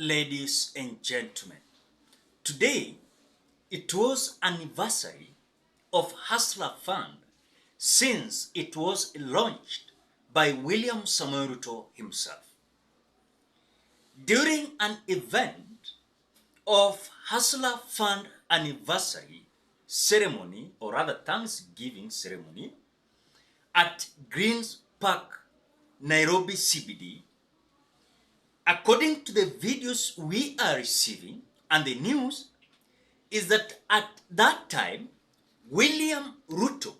Ladies and gentlemen, today it was anniversary of Hustler Fund since it was launched by William Samoei Ruto himself. During an event of Hustler Fund anniversary ceremony, or rather Thanksgiving ceremony, at Greens Park, Nairobi CBD, according to the videos we are receiving and the news, is that at that time, William Ruto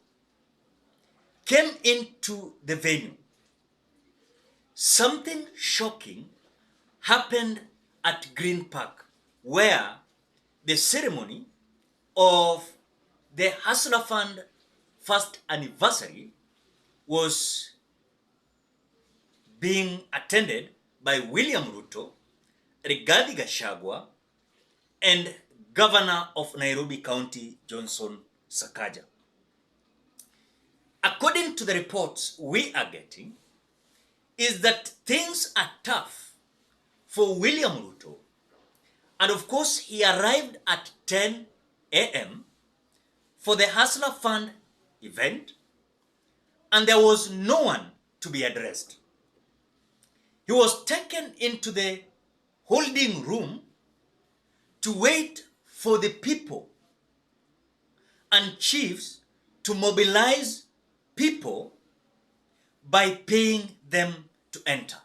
came into the venue. Something shocking happened at Green Park, where the ceremony of the Hustler Fund first anniversary was being attended by William Ruto, Rigathi Gachagua, and Governor of Nairobi County, Johnson Sakaja. According to the reports we are getting, is that things are tough for William Ruto. And of course, he arrived at 10 a.m. for the Hustler Fund event, and there was no one to be addressed. He was taken into the holding room to wait for the people and chiefs to mobilize people by paying them to enter.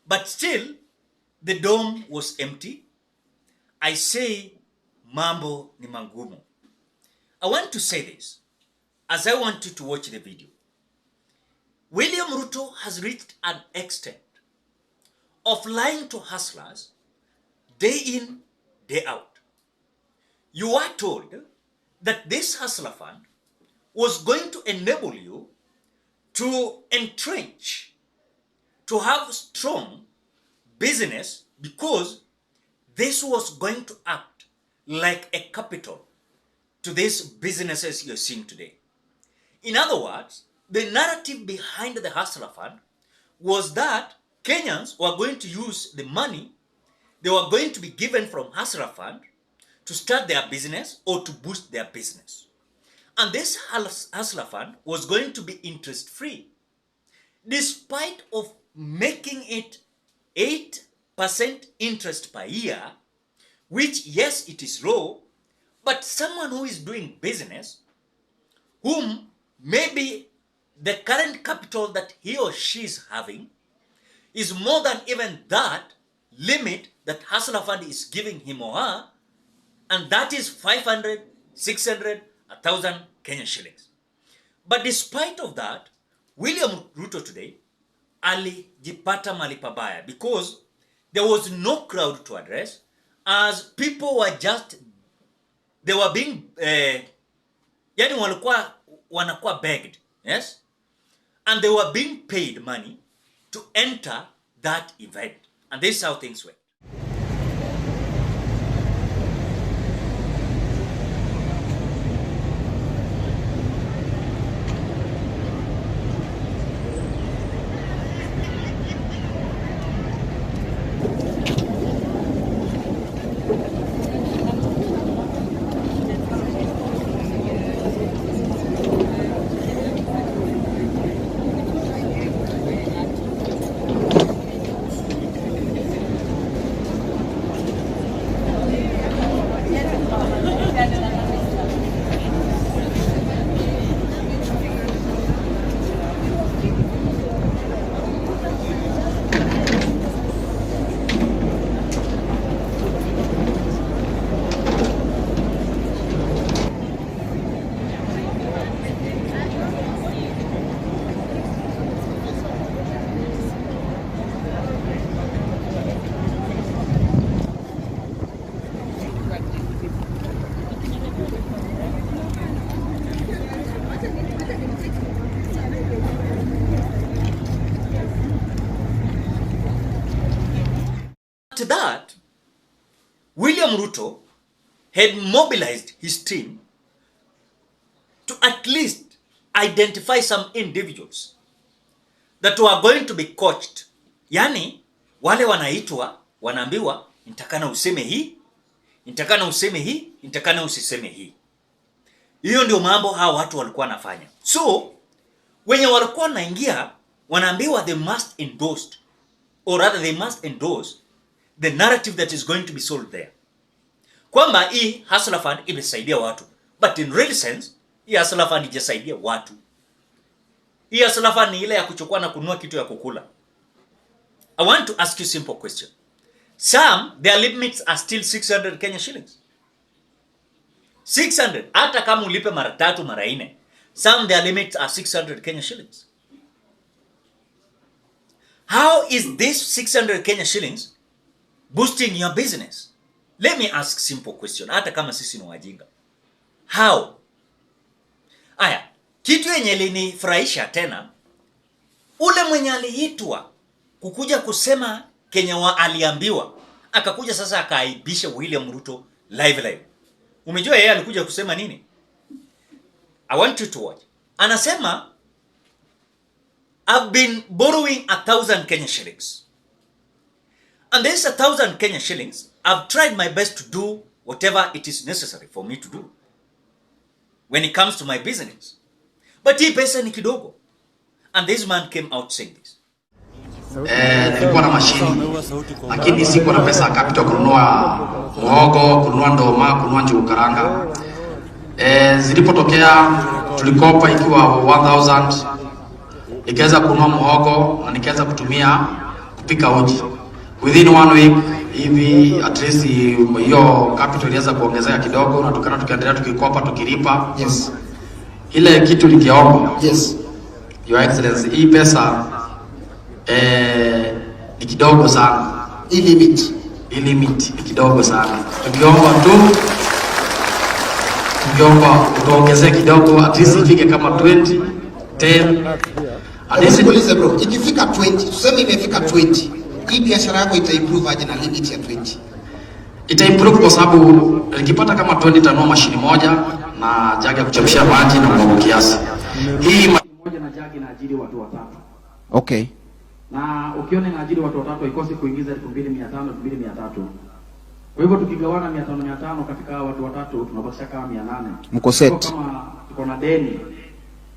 But still, the dome was empty. I say, mambo ni mangumu. I want to say this, as I want you to watch the video. William Ruto has reached an extent of lying to hustlers day in, day out. You are told that this Hustler Fund was going to enable you to entrench, to have strong business, because this was going to act like a capital to these businesses you're seeing today. In other words, the narrative behind the Hustler Fund was that Kenyans were going to use the money they were going to be given from Hustler Fund to start their business or to boost their business. And this Hustler Fund was going to be interest-free, despite of making it 8% interest per year, which, yes, it is low, but someone who is doing business, whom maybe the current capital that he or she is having is more than even that limit that Hustler Fund is giving him or her, and that is 500, 600, 1,000 Kenyan shillings. But despite of that, William Ruto today alijipata mahali pabaya, because there was no crowd to address, as people were just, they were being, yani wanakuwa begged, yes? And they were being paid money to enter that event. And this is how things went. After that, William Ruto had mobilized his team to at least identify some individuals that were going to be coached. Yani, wale wanaitwa wanaambiwa nitakana useme hii, nitakana useme hii, nitakana usiseme hii. Hiyo ndio mambo hao watu walikuwa wanafanya. So wenye walikuwa naingia wanaambiwa they must endorse, or rather they must endorse the narrative that is going to be sold there, kwamba hii hustler fund imesaidia watu. But in real sense, hii hustler fund haijasaidia watu. Hii hustler fund ni ile ya kuchukua na kununua kitu ya kukula. I want to ask you a simple question. Some, their limits are still 600 Kenya shillings. 600. Hata kama ulipe mara 3 mara 4. Some, their limits are 600 Kenya shillings. How is this 600 Kenya shillings boosting your business? Let me ask simple question. Hata kama sisi ni wajinga. How? Aya, kitu yenye linifurahisha tena, ule mwenye aliitwa kukuja kusema Kenya aliambiwa, akakuja sasa akaaibisha William Ruto live. Umejua yeye alikuja kusema nini? I want you to watch. Anasema, I've been borrowing 1,000 Kenya shillings. And this 1,000 Kenya shillings, I've tried my best to do whatever it is necessary for me to do when it comes to my business. But hii pesa ni kidogo. And this man came out saying this. Nilikuwa na mashini, lakini sikuwa na pesa capital kununua muhogo, kununua ndoma, kununua njugu karanga. Zilipotokea tulikopa ikiwa 1,000, nikaweza kununua muhogo na nikaweza kutumia kupika uji. Within 1 week hivi at least hiyo capital ilianza kuongezeka kidogo, na tukaendelea tukikopa tukilipa. Yes. Ile kitu likiomba. Yes. Your Excellency, hii pesa ni kidogo sana. Hii limit Ni kidogo sana. Tukiomba tuongezee kidogo, at least ifike kama 20, 10. Anisimulize bro, ikifika 20, tuseme imefika 20, hii biashara yako ita-improve aje na limit ya 20? Ita-improve kwa sababu nikipata kama 20 tanua mashini moja na jagi ya kuchemshia maji na mboga kiasi. Hii mashini moja na jagi na ajiri watu 3. Okay. Na ukiona inaajiri watu 3 ikosi kuingiza 2,500 2,300. Kwa hivyo tukigawana 500 katika watu 3 tunabakisha kama 800. Mko set. Kama tuko na deni,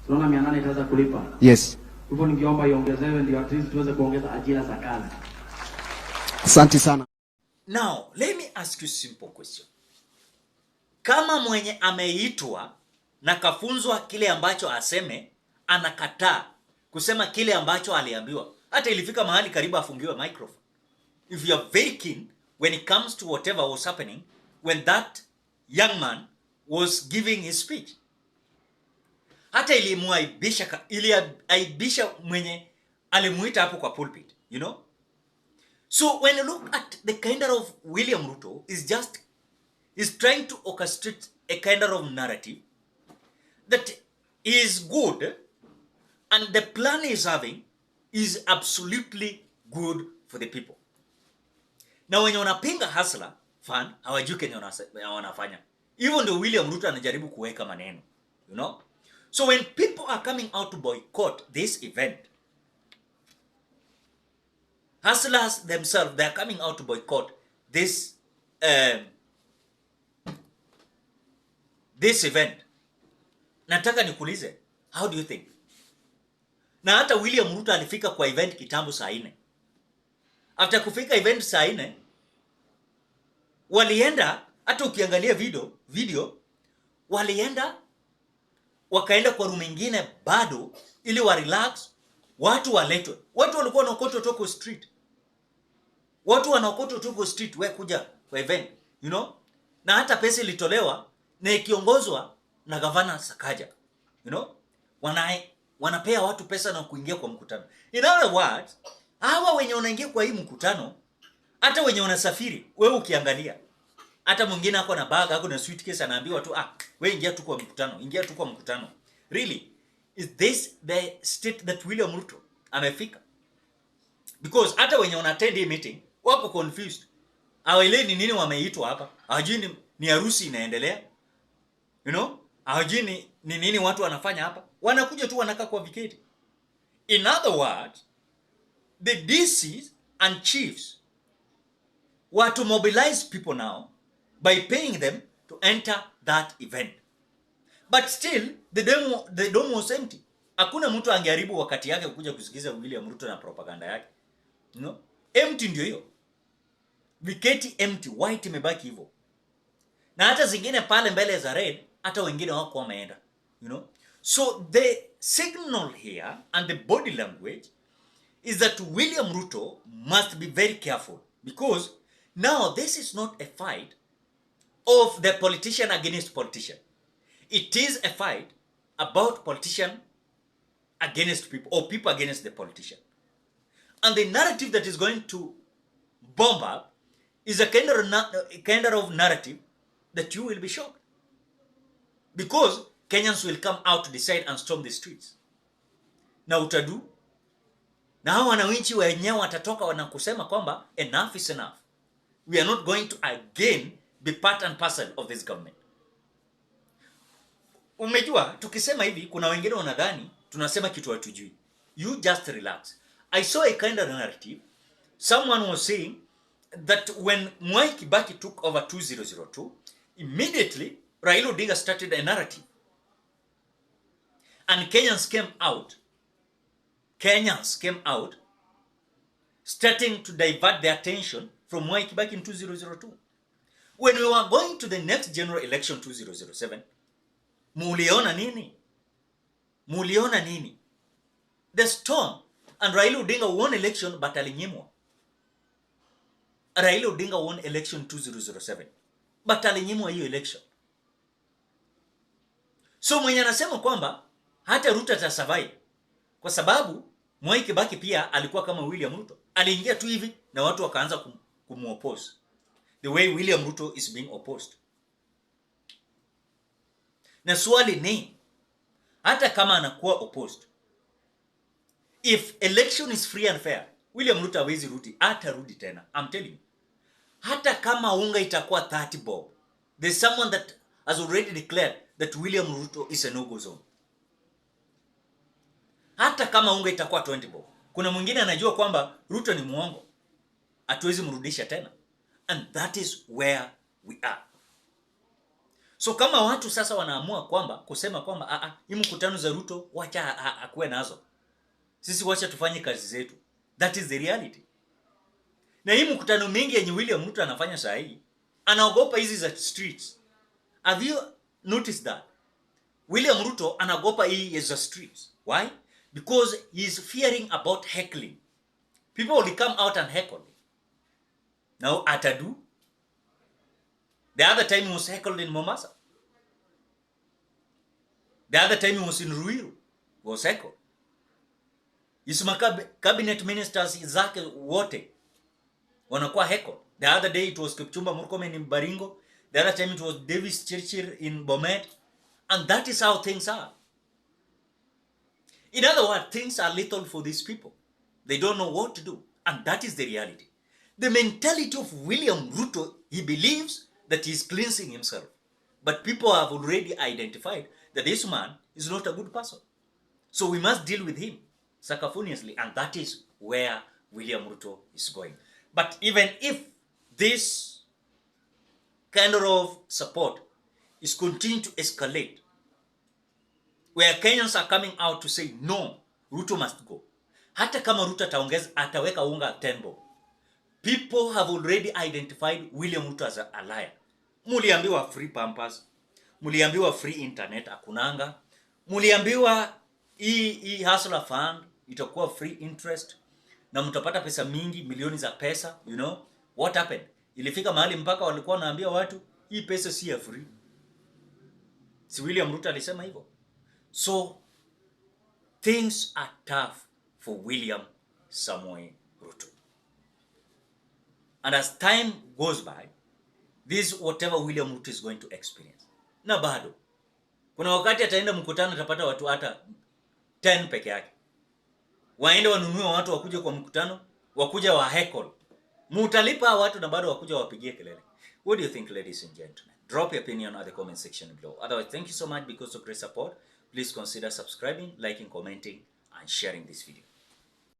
tunaona 800 itaweza kulipa. Yes. Hivyo ningeomba iongezewe ndio at least tuweze kuongeza ajira za kazi. Asante sana. Now, let me ask you a simple question. Kama mwenye ameitwa na kafunzwa kile ambacho aseme, anakataa kusema kile ambacho aliambiwa, hata ilifika mahali karibu afungiwe microphone. If you are very keen when it comes to whatever was happening when that young man was giving his speech, hata iliaibisha mwenye alimuita hapo kwa pulpit, you know. So when you look at the kind of William Ruto is trying to orchestrate a kind of narrative that is good, and the plan he's having is absolutely good for the people. Na wenye wanapinga hustler fund hawajui Kenya wanafanya. Hivyo ndio William Ruto anajaribu kuweka maneno, you know. So when people are coming out to boycott this event, hustlers themselves, they are coming out to boycott this event. Nataka nikuulize, how do you think? Na hata William Ruto alifika kwa event kitambo saa 4. After kufika event saa 4, walienda, hata ukiangalia video walienda wakaenda kwa room nyingine bado ili wa relax, watu waletwe. Watu walikuwa wanaokotwa toko street. We kuja kwa event, you know? Na hata pesa ilitolewa na ikiongozwa na Governor Sakaja, you know? Wanapea watu pesa na kuingia kwa mkutano. In other words, hawa wenye wanaingia kwa hii mkutano, hata wenye wanasafiri, wewe ukiangalia, hata mwingine ako na bag, ako na suitcase, anaambiwa tu, wewe ingia tu kwa mkutano. Really? Is this the state that William Ruto amefika? Because hata wenye wanattend hii meeting, wako confused. Hawaelewi ni nini wameitwa hapa. Hawajui ni harusi inaendelea. You know? Hawajui ni nini watu wanafanya hapa. Wanakuja tu wanakaa kwa viketi. In other words, the DCs and chiefs were to mobilize people now by paying them to enter that event. But still, the dome was empty. Hakuna mtu angeharibu wakati yake kuja kusikiza William Ruto na propaganda yake. No? Empty ndio hiyo. Viketi empty, white imebaki hivyo. Na hata zingine pale mbele za red, hata wengine wako wameenda. So the signal here and the body language is that William Ruto must be very careful, because now this is not a fight of the politician against politician. It is a fight about politician against people, or people against the politician. And the narrative that is going to bomb up is a kind of narrative that you will be shocked. Because Kenyans will come out to decide and storm the streets. Na utadu, na hao wananchi wenyewe watatoka wanakusema kwamba enough is enough. We are not going to again be part and parcel of this government. Umejua, tukisema hivi, kuna wengine wanadhani tunasema kitu hatujui. You just relax. I saw a kind of narrative. Someone was saying that when Mwai Kibaki took over 2002, immediately Raila Odinga started a narrative. And Kenyans came out starting to divert their attention from Mwai Kibaki in 2002. When we were going to the next general election 2007, muliona nini? The storm. And Raila Odinga won election, but alinyimwa. Raila Odinga won election 2007, but alinyimwa hiyo election. So mwenye anasema kwamba hata Ruto atasurvive kwa sababu Mwai Kibaki pia alikuwa kama William Ruto. Aliingia tu hivi na watu wakaanza kumuoppose. The way William Ruto is being opposed. Na swali ni, hata kama anakuwa opposed, if election is free and fair, William Ruto hawezi rudi, hatarudi tena. I'm telling you. Hata kama unga itakuwa 30 bob, there's someone that has already declared that William Ruto is a no-go zone. Hata kama unga itakuwa 20 bob, kuna mwingine anajua kwamba Ruto ni muongo, hatuwezi mrudisha tena. And that is where we are. So kama watu sasa wanaamua kwamba kusema kwamba hii mkutano za Ruto wacha akuwe nazo, sisi wacha tufanye kazi zetu, that is the reality. Na hii mkutano mingi yenye William Ruto anafanya saa hii, anaogopa hizi za streets. Have you noticed that? William Ruto anaogopa hii za streets. Why? Because he is fearing about heckling. People will come out and heckle. Now atadu. The other time he was heckled in Mombasa. The other time he was in Ruiru, was heckled. His cabinet ministers zake wote wanakuwa heckled. The other day it was Kipchumba Murkomen in Baringo. The other time it was Davis Chirchir in Bomet. And that is how things are. In other words, things are little for these people. They don't know what to do. And that is the reality. The mentality of William Ruto, he believes that he is cleansing himself. But people have already identified that this man is not a good person. So we must deal with him sacrificiously. And that is where William Ruto is going. But even if this kind of support is continuing to escalate, where Kenyans are coming out to say, no, Ruto must go. Hata kama Ruto ataweka unga 10 bob. People have already identified William Ruto as a liar. Muliambiwa free pampers. Muliambiwa free internet akunanga. Muliambiwa hii hustler fund itakuwa free interest. Na mtapata pesa mingi, milioni za pesa, you know. What happened? Ilifika mahali mpaka walikuwa wanaambia watu, hii pesa si ya free. Si William Ruto alisema hivyo. So, things are tough for William Samoei Ruto. And as time goes by, this is whatever William Ruto is going to experience. Na bado, kuna wakati ataenda mkutano atapata watu hata 10 peke yake. Waende wanunue watu wakuje kwa mkutano, wakuja wa heckle. Mutalipa watu na bado wakuja wapigie kelele. What do you think, ladies and gentlemen? Drop your opinion at the comment section below. Otherwise, thank you so much because of great support. Please consider subscribing, liking, commenting, and sharing this video.